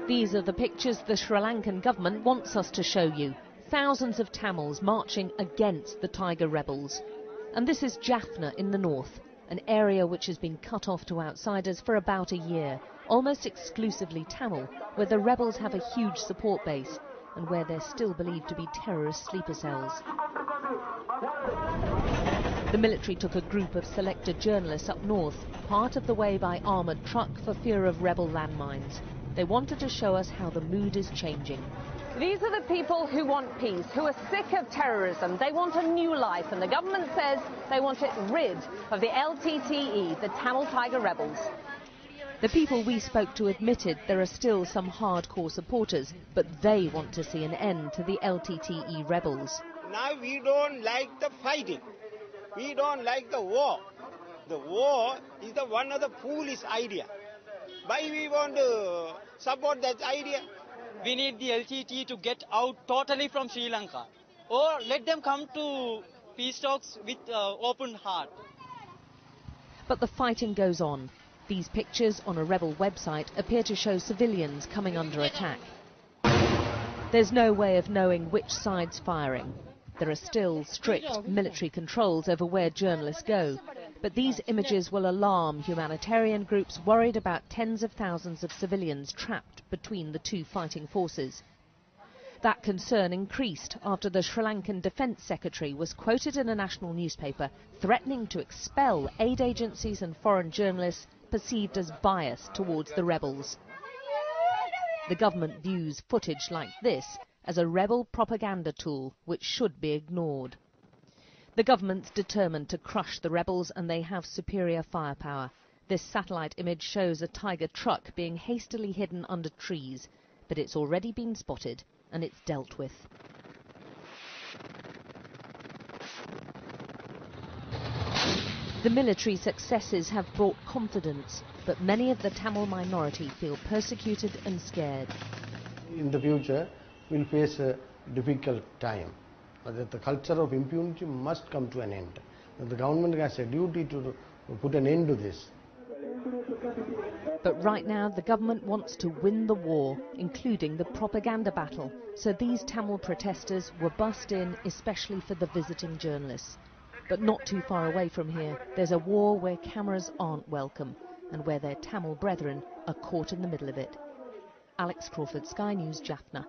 These are the pictures the Sri Lankan government wants us to show you. Thousands of Tamils marching against the Tiger rebels. And this is Jaffna in the north, an area which has been cut off to outsiders for about a year, almost exclusively Tamil, where the rebels have a huge support base and where they're still believed to be terrorist sleeper cells. The military took a group of selected journalists up north, part of the way by armoured truck for fear of rebel landmines. They wanted to show us how the mood is changing. These are the people who want peace, who are sick of terrorism. They want a new life, and the government says they want it rid of the LTTE, the Tamil Tiger rebels. The people we spoke to admitted there are still some hardcore supporters, but they want to see an end to the LTTE rebels. Now we don't like the fighting. We don't like the war. The war is the one of the foolish idea. Why we want to support that idea? We need the LTTE to get out totally from Sri Lanka, or let them come to peace talks with open heart. But the fighting goes on. These pictures on a rebel website appear to show civilians coming under attack. There's no way of knowing which side's firing. There are still strict military controls over where journalists go. But these images will alarm humanitarian groups worried about tens of thousands of civilians trapped between the two fighting forces. That concern increased after the Sri Lankan Defence Secretary was quoted in a national newspaper threatening to expel aid agencies and foreign journalists perceived as biased towards the rebels. The government views footage like this as a rebel propaganda tool which should be ignored. The government's determined to crush the rebels, and they have superior firepower. This satellite image shows a Tiger truck being hastily hidden under trees, but it's already been spotted and it's dealt with. The military successes have brought confidence, but many of the Tamil minority feel persecuted and scared. In the future, we'll face a difficult time. That the culture of impunity must come to an end. The government has a duty to put an end to this. But right now the government wants to win the war, including the propaganda battle. So these Tamil protesters were bussed in especially for the visiting journalists. But not too far away from here, there's a war where cameras aren't welcome and where their Tamil brethren are caught in the middle of it. Alex Crawford, Sky News, Jaffna.